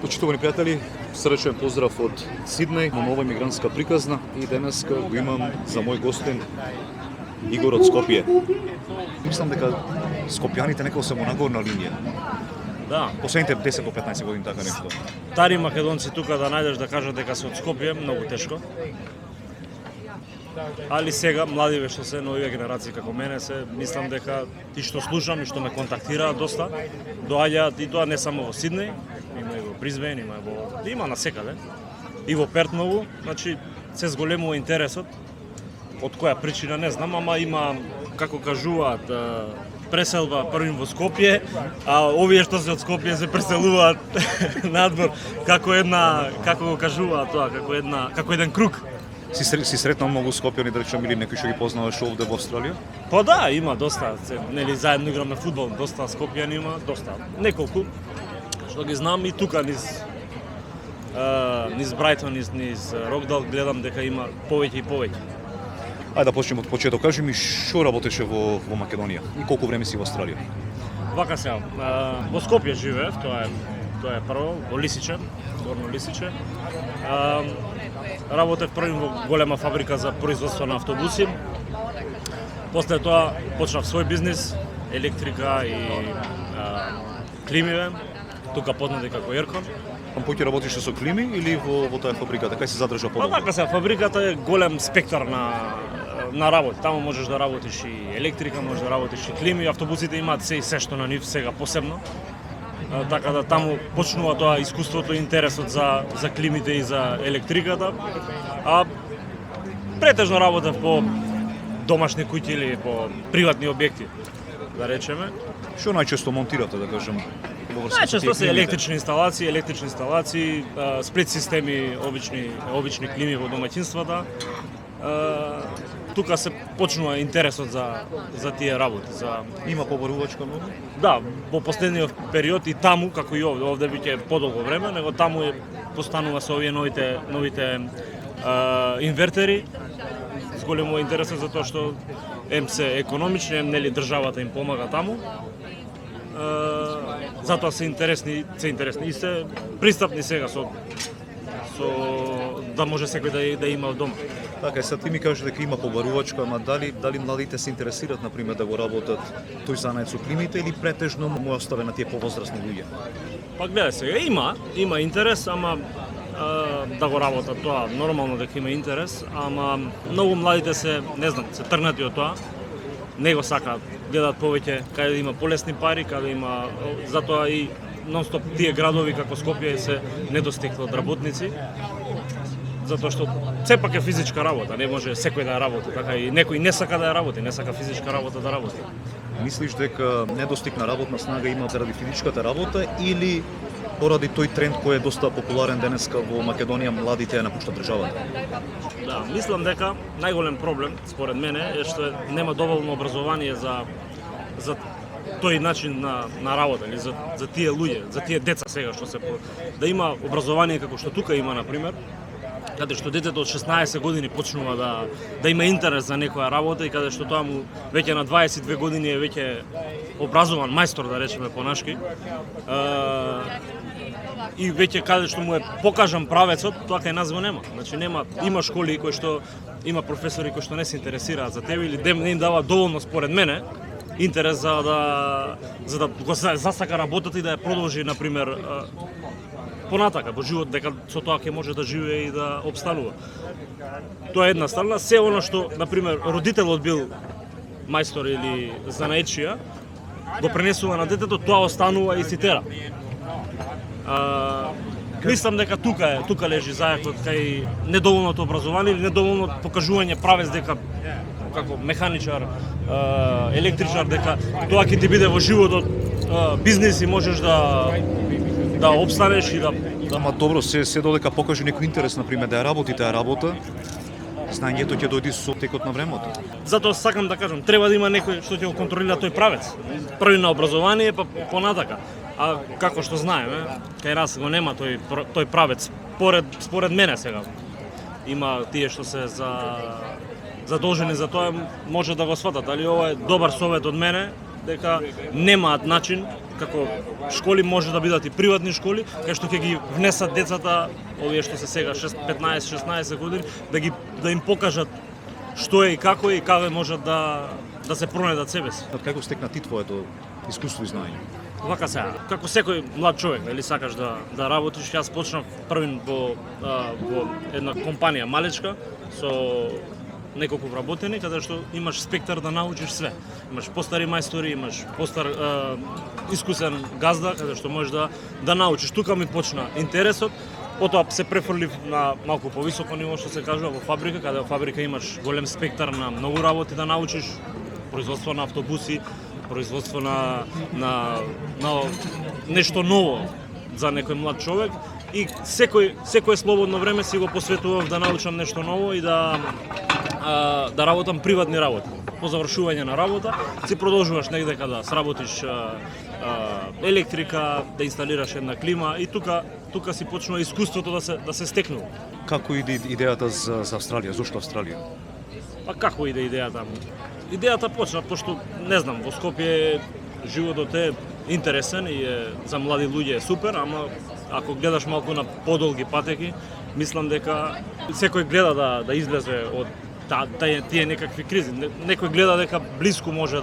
Почитувани пријатели, срдечен поздрав од Сиднеј, на нова емигрантска приказна и денеска го имам за мој гостин Игор од Скопје. Мислам дека скопјаните некако се во нагорна линија. Да. Последните 10 до 15 години така нешто. Стари македонци тука да најдеш да кажат дека се од Скопје, многу тешко. Али сега младиве што се новите генерации како мене се, мислам дека и што слушам и што ме контактираат доста, доаѓаат и тоа не само во Сиднеј, има и во Бризбен, има насекаде. И во Перт многу, значи се зголемува интересот. Од која причина не знам, ама има, како кажуваат, преселба првим во Скопје, а овие што се од Скопје се преселуваат надвор како го кажуваат тоа, како еден круг. Си сретнал многу скопјани, да речем, или некои што ги познаваш овде во Австралија? Па да, има доста, нели заедно играме фудбал, доста скопјани има, доста, неколку што ги знам и тука низ Брайтон, низ Рокдал гледам дека има повеќе и повеќе. Ајде да почнеме од почеток. Кажи ми што работеше во Македонија и колку време си во Австралија? Вака сега, во Скопје живеев, тоа е прво, во Лисиче, горно Лисиче. Работев првим во голема фабрика за производство на автобуси. После тоа почнав свој бизнис, електрика и климиве, тука познати како Еркон. Поќе работише со клими или во таа фабрика, така се задржа подолго? Па така се, фабриката е голем спектар на работи. Таму можеш да работиш и електрика, можеш да работиш и клими, автобусите имаат се и се што на нив сега посебно. Така да таму почнува тоа искуството и интересот за климите и за електриката. А претежно работев по домашни куќи или по приватни објекти, да речеме. Што најчесто монтирате, да кажем? Најчесто се електрични инсталации, сплит системи, обични клими во домаќинствата. Тука се почнува интересот за тие работи. Има побарувачка многу? Да, во последниот период и таму, како и овде биќе подолго време, него таму постанува со овие новите инвертери. Зголемува интересот за тоа што се економични, нели државата им помага таму. Затоа се интересни и се пристапни сега со да може секој да има дома. Така, сега ти ми кажеш дека има побарувачка, ама дали младите се интересират, например, да го работат тој занаед со климите или претежно му оставе на тие повозрасни луѓе? Па гледај сега, има интерес, ама да го работат тоа, нормално дека има интерес, ама многу младите се тргнати од тоа, не го сакаат, гледаат повеќе каде има полесни пари, каде има, затоа и нонстоп тие градови како Скопје се недостигнат од работници. Затоа што сепак е физичка работа, не може секој да ја работи, така и некој не сака да ја работи, не сака физичка работа да работи. Мислиш дека недостиг на работна снага има заради физичката работа или поради тој тренд кој е доста популарен денеска во Македонија, младите ја напуштат државата? Да, мислам дека најголем проблем според мене е што нема доволно образование за тој начин на работа или за тие луѓе, за тие деца сега што се да има образование како што тука има на пример, каде што детето од 16 години почнува да има интерес за некоја работа и каде што тоа му веќе на 22 години е веќе образован мајстор, да речеме понашки. И веќе каде што му е покажан правецот, тоа кај нас го нема. Значи има школи кои што има професори кои што не се интересираат за тебе или не им дава доволно според мене интерес за да го засака работата и да ја продолжи на пример понатака во живот, дека со тоа ќе може да живее и да обстанува. Тоа е една страна. Се она што, на пример, родителот бил мајстор или занаечија, го пренесува на детето, тоа останува и си тера. Мислам дека тука лежи зајакот кај недоволното образование или недоволно покажување правец дека како механичар, електричар, дека тоа ќе ти биде во животот бизнис и можеш да обстанеш и да... Ама добро, се додека покаже некој интерес, например, да ја работи таа работа, знаењето ќе дојде со текот на времето. Затоа сакам да кажам, треба да има некој што ќе го контролира тој правец. Први на образование, па понатака. А како што знаеме, кај нас го нема тој правец. Според мене сега. Има тие што се задолжени за тоа, може да го сватат, али ова е добар совет од мене, дека немаат начин како школи може да бидат и приватни школи, кај што ќе ги внесат децата, овие што се сега 15-16 години, да им покажат што е и како можат да се пронајдат себе си. Како стекна ти твоето искуство и знаење? Вака сега, како секој млад човек, нели сакаш да работиш, јас почнав првин во една компанија малечка со неколку вработени, каде што имаш спектар да научиш све. Имаш постари мајстори, имаш постар искусен газда, каде што можеш да научиш. Тука ми почна интересот, потоа се префрлив на малку повисоко ниво, што се кажува, во фабрика, каде во фабрика имаш голем спектар на многу работи да научиш, производство на автобуси, производство на нешто ново за некој млад човек и секој слободно време си го посветував да научам нешто ново и да работам приватни работи. По завршување на работа си продолжуваш негдека да сработиш електрика, да инсталираш една клима и тука си почнува искуството да се стекнува. Како иде идејата за Австралија? Зошто Австралија? Па како иде идејата? Идејата почна, пошто, не знам, во Скопје животот е интересен и за млади луѓе е супер, ама ако гледаш малку на подолги патеки, мислам дека секој гледа да излезе од тие некакви кризи. Некој гледа дека блиску може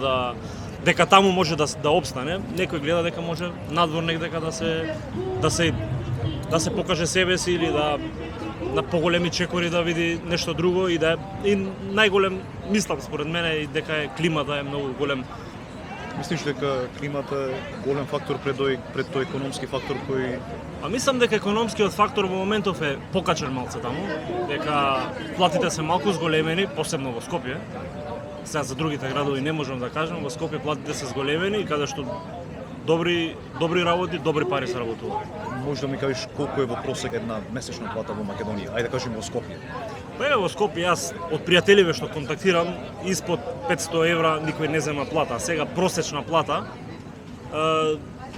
дека таму може да опстане, некој гледа дека може надвор негдека да се покаже себе си или на поголеми чекори да види нешто друго и најголем мислам според мене и дека климата е многу голем. Мислиш дека климата е голем фактор пред тој економски фактор кој... Мислам дека економскиот фактор во моментов е покачен малце таму, дека платите се малку зголемени, посебно во Скопје. Сега за другите градови не можам да кажам, во Скопје платите се зголемени и каде што добри работи, добри пари се работуваат. Може да ми кажеш колку е во просек една месечна плата во Македонија? Ајде да кажем во Скопје. Па во Скопје јас од пријателиве што контактирам, испод 500 евра никој не зема плата, а сега просечна плата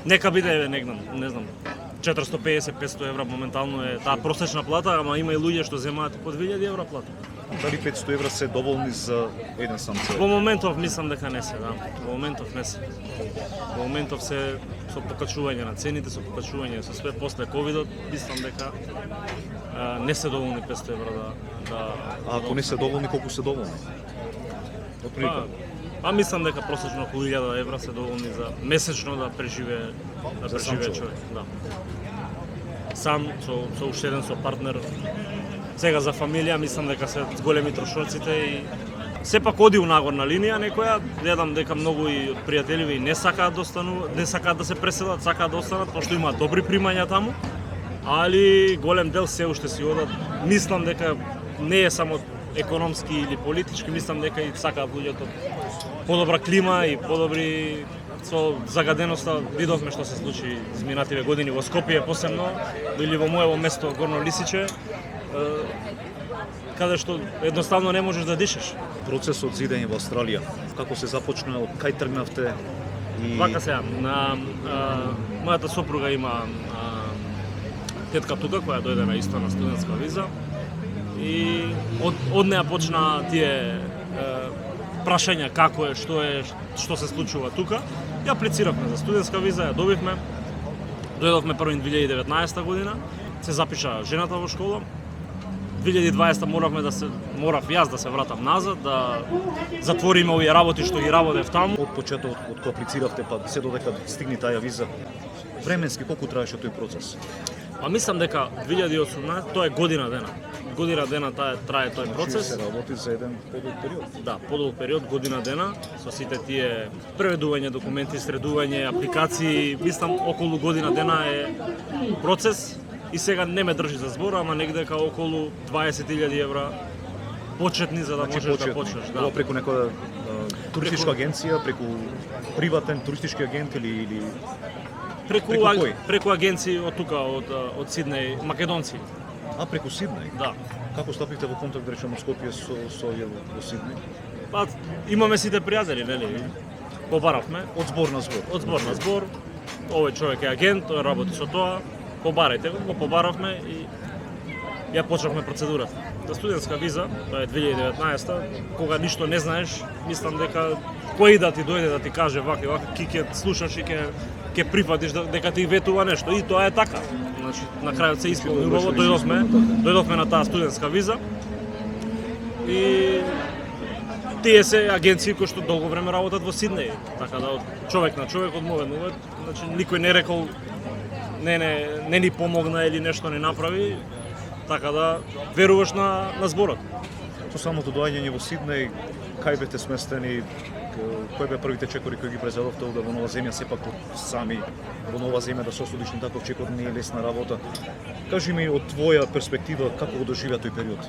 нека биде не знам 450-500 евра моментално е таа просечна плата, ама има и луѓе што земаат по 2000 евра плата. Дали 500 евра се доволни за еден сам човек? Во моментов мислам дека не се, да. Во моментов не се. Во моментов се со покачување на цените, со покачување со све после ковидот, мислам дека не се доволни 500 евра да. А ако не се доволни, колку се доволни? Мислам дека просечно околу 1000 евра се доволни за месечно да преживее човек, да. Сам со уште еден со партнер. Сега за фамилија мислам дека се големи трошоците и сепак оди у нагорна линија некоја, гледам дека многу и пријателиви не сакаат да се преселат, сакаат да останат пошто имаат добри примања таму, али голем дел се уште си одат. Мислам дека не е само економски или политички, мислам дека и сакаат луѓето подобра клима и подобри со загаденоста. Видовме што се случи изминативе години во Скопје посебно или во моево место Горно Лисиче, каде што едноставно не можеш да дишеш. Процесот за идење во Австралија, како се започна, од кај тргнавте? Вака сега, мојата сопруга има тетка тука која дојде на исто на студентска виза и од неа почна тие прашања како е, што се случува тука. Ја аплициравме за студентска виза, ја добивме. Дојдовме првин 2019 година, се запиша жената во школа. 2020 морав јас да се вратам назад, да затвориме овие работи што ги работев таму. Од почетокот од кога аплициравте па се додека стигне таа виза, временски колку траеше тој процес? Мислам дека 2018 тоа е година дена. Година дена трае тој процес. Се работи за еден подолг период. Да, подолг период, година дена, со сите тие преведување документи, средување, апликации, мислам околу година дена е процес. И сега не ме држи за збор, ама негдека околу 20.000 евра почетни за да можеш да почнеш. Да. Ова преку некоја туристичка агенција, преку приватен туристички агент или преку агенции од тука од Сиднеј, македонци. Преку Сиднеј? Да. Како стапивте во контакт да речеме Скопје со во Сиднеј? Имаме сите пријатели, нели? Побаравме од збор на збор. Од збор на збор. Овој човек е агент, тој работи со тоа. Побарајте го, побаравме и ја почнавме процедурата. За студентска виза, тоа е 2019, кога ништо не знаеш, мислам дека кој да ти дојде да ти каже вака и вака, ќе слушаш и ќе ќе прифатиш дека ти ветува нешто и тоа е така. Значи на крајот се исполни убаво, дојдовме на таа студентска виза. И тие се агенции кои што долго време работат во Сиднеј, така да од човек на човек, од мовен на мовен, значи никој не рекол не ни помогна или нешто не направи, така да веруваш на зборот. Со самото доаѓање во Сиднеј, кај бевте сместени, кои беа првите чекори кои ги презедовте овде во Нова земја, сепак сами во Нова земја да се осудиш на таков чекор не е лесна работа. Кажи ми од твоја перспектива како го доживеа тој период?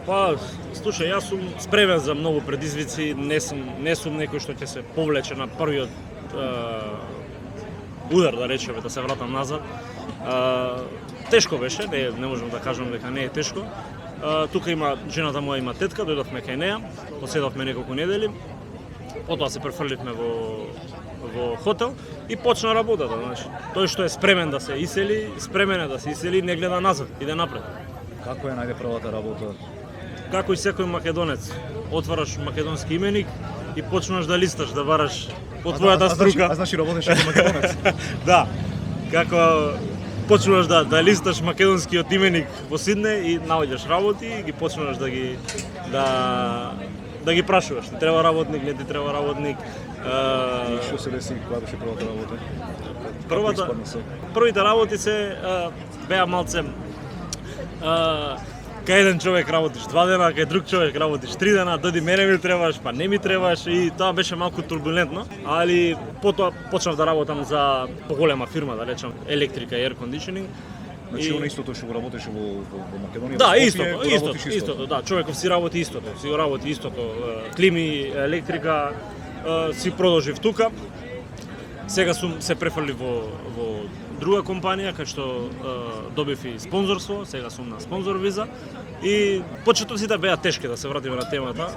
Па, слушај, јас сум спремен за многу предизвици, не сум некој што ќе се повлече на првиот удар, да речеме, да се вратам назад. Тешко беше, не можам да кажам дека не е тешко. Тука има, жената моја има тетка, дојдовме кај неа, поседовме неколку недели, потоа се префрливме во хотел и почна работата. Значи, тој што е спремен да се исели, спремен е да се исели, не гледа назад, иде напред. Како е најде првата работа? Како и секој македонец, отвараш македонски именик и почнаш да листаш, да бараш по твојата струка. А значи работиш како македонец? Да, како почнуваш да листаш македонскиот именик во Сиднеј и наоѓаш работи и ги почнуваш да ги прашуваш. Ти треба работник, не ти треба работник. И што се деси кога беше првата работа? Првите работи се беа малце кај еден човек работиш 2 дена, кај друг човек работиш 3 дена, дојди мене ми требаш, па не ми требаш и тоа беше малку турбулентно, али потоа почнав да работам за поголема фирма, да речам, електрика и air conditioning. Значи оно истото што го работеше во Македонија? Да, истото, да, човеков си работи истото, клими, електрика, си продолжив тука. Сега сум се префрлив во друга компанија кај што добив и спонзорство, сега сум на спонзор виза и почетоците беа тешки, да се вратиме на темата.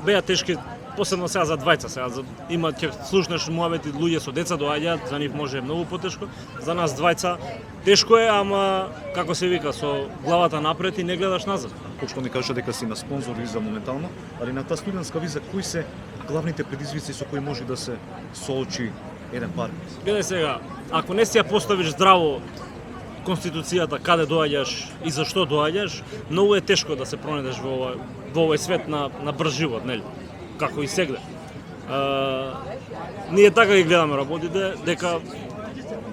Беа тешки посебно сега за двајца, има ќе слушнеш муабети луѓе со деца доаѓаат, за нив може многу потешко. За нас двајца тешко е, ама како се вика, со главата напред и не гледаш назад. Пошто ми кажа дека си на спонзор виза моментално, али на таа студентска виза кои се главните предизвици со кои може да се соочи еден пар? Гледај сега, ако не си ја поставиш здраво конституцијата каде доаѓаш и зашто доаѓаш, многу е тешко да се пронедеш во овој свет на брз живот, нели? Како и сегде. Ние така ги гледаме работите, дека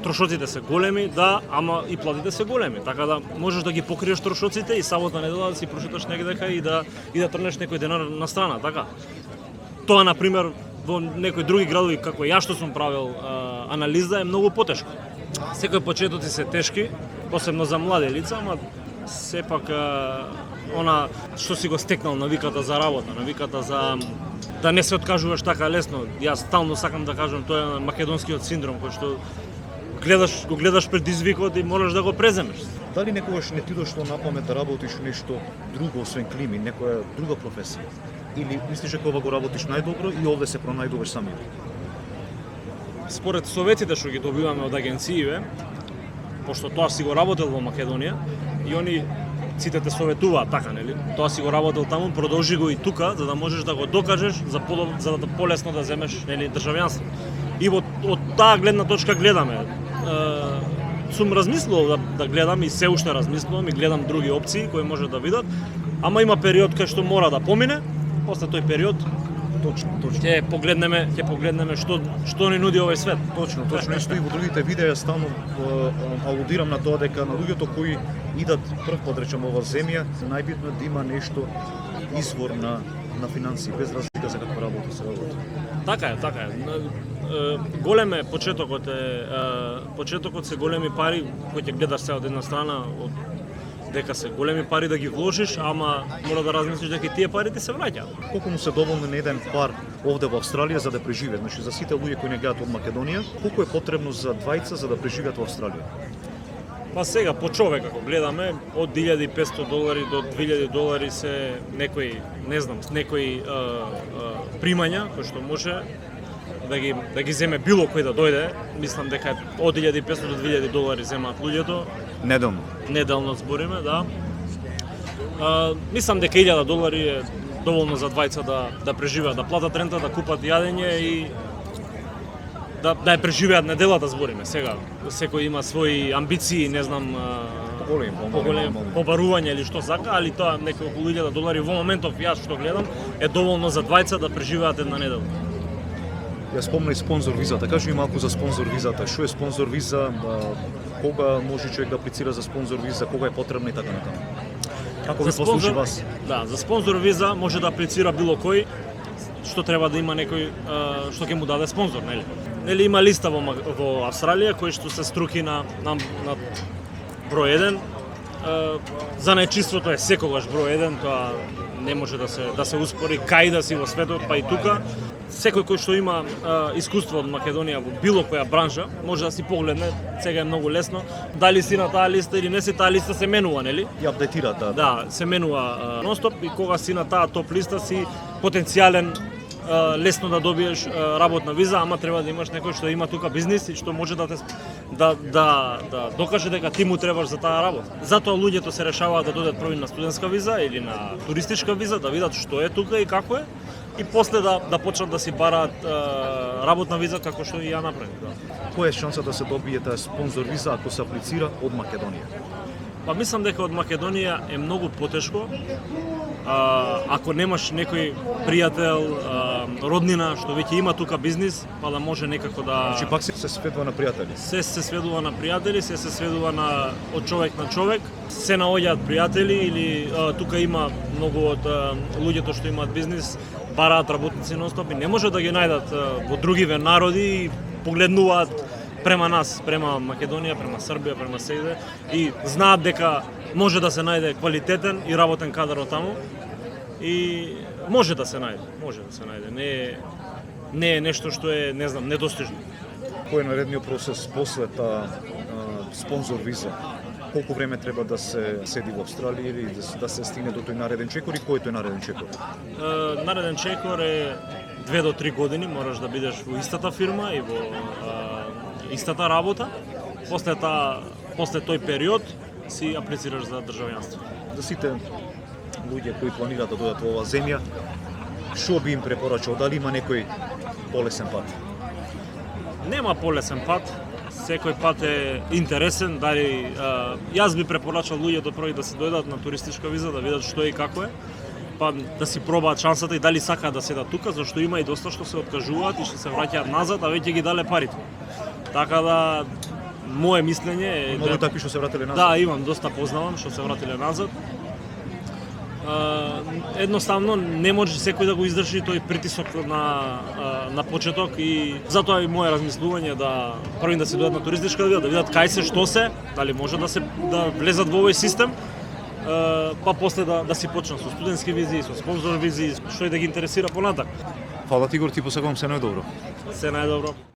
трошоците се големи, да, ама и платите се големи, така да можеш да ги покриеш трошоците и сабота недела да си прошеташ негдека и да трнеш некој денар на страна, така. Тоа, например, во некои други градови, како ја што сум правил анализа, е многу потешко. Секои почетоци се тешки, посебно за млади лица, ама сепак она што си го стекнал навиката за работа, навиката за да не се откажуваш така лесно. Јас стално сакам да кажам, тоа е македонскиот синдром кој што го гледаш предизвикот и можеш да го преземеш. Дали некогаш не ти дошло на памет да работиш нешто друго освен клими, некоја друга професија? Или мислиш дека ова го работиш најдобро и овде се пронајдуваш самиот? Според советите што ги добиваме од агенциите, пошто тоа си го работел во Македонија и они сите те советуваат така, нели? Тоа си го работел таму, продолжи го и тука, за да можеш да го докажеш за да полесно да земеш, нели, државјанство. И од таа гледна точка гледаме. Сум размислувал да гледам и се уште размислувам и гледам други опции кои може да видат, ама има период кај што мора да помине, после тој период Точно. Ќе погледнеме што ни нуди овој свет. Точно. Исто и во другите видеа стално алудирам на тоа дека на луѓето кои идат прв пат, речем, ова земја, најбитно е да има нешто извор на финансии, без разлика за каква работа се работи. Така е. Голем е почетокот се големи пари кои ќе гледаш се од една страна, дека се големи пари да ги вложиш, ама мора да размислиш дека и тие пари ти се враќаат. Колку му се доволно на еден пар овде во Австралија за да преживее? Значи за сите луѓе кои не гледат од Македонија, колку е потребно за двајца за да преживеат во Австралија? Па сега по човек ако гледаме од $1,500 до $2,000 се некои, не знам, некои примања кои што може да ги земе било кој да дојде. Мислам дека од $1,500 до $2,000 земаат луѓето. Неделно збориме, да. Мислам дека $1,000 е доволно за двајца да преживеат, да платат рента, да купат јадење да ја преживеат неделата, збориме сега. Секој има своји амбиции, не знам, Поголем. побарување или што сака, али тоа некои околу $1000 во моментов јас што гледам е доволно за двајца да преживеат една недела. Ја спомна и спонзор визата. Кажи ми малку за спонзор визата. Што е спонзор виза? Кога може човек да аплицира за спонзор виза? Кога е потребна и така натаму? Како ви послужи вас? Да, за спонзор виза може да аплицира било кој, што треба да има некој што ќе му даде спонзор, нели? Нели има листа во Австралија кој што се струки на број 1. За најчиството е секогаш број 1, тоа не може да се успори кај да си во светот, па и тука. Секој кој што има искуство од Македонија во било која бранша, може да си погледне, сега е многу лесно, дали си на таа листа или не си, таа листа се менува, нели? Ја апдейтира, да. Да, се менува нонстоп и кога си на таа топ листа си потенцијален лесно да добиеш работна виза, ама треба да имаш некој што има тука бизнис и што може да докаже дека ти му требаш за таа работа. Затоа луѓето се решаваат да додат први на студентска виза или на туристичка виза, да видат што е тука и како е, и после да почнат да си бараат работна виза како што и ја направив. Да. Која е шанса да се добие таа спонзор виза ако се аплицира од Македонија? Па мислам дека од Македонија е многу потешко. Ако немаш некој пријател, роднина што веќе има тука бизнис, па да може некако да... Значи пак се сведува на пријатели? Се сведува на пријатели, се сведува од човек на човек. Се наоѓаат пријатели или тука има многу од луѓето што имаат бизнис, бараат работници нонстоп и не може да ги најдат во другиве народи и погледнуваат према нас, према Македонија, према Србија, према Сејде и знаат дека може да се најде квалитетен и работен кадар од таму и може да се најде, Не е нешто што е, не знам, недостижно. Кој е наредниот процес после таа спонзор виза? Колку време треба да се седи во Австралија или да се стигне до тој нареден чекор и кој е тој нареден чекор? Нареден чекор е 2 до 3 години, мораш да бидеш во истата фирма и во истата работа. После тој период си аплицираш за државјанство. За сите луѓе кои планираат да додат во оваа земја, што би им препорачал? Дали има некој полесен пат? Нема полесен пат. Секој пат е интересен, дали јас би препорачал луѓето први да се дојдат на туристичка виза, да видат што е и како е, па да си пробаат шансата и дали сакаат да седат тука, зашто има и доста што се откажуваат и што се враќаат назад, а веќе ги дале парите. Така да мое мислење е многу такви што се вратиле назад. Да, имам доста познавам што се вратиле назад. Едноставно не може секој да го издржи тој притисок на почеток и затоа и мое размислување да први да се дојдат на туристичка виза, да видат кај се, што се, дали може да влезат во овој систем, па после да си почнат со студентски визи, со спонзор визи, што и да ги интересира понатак. Фала ти, Игор, ти посакувам се најдобро. Се најдобро.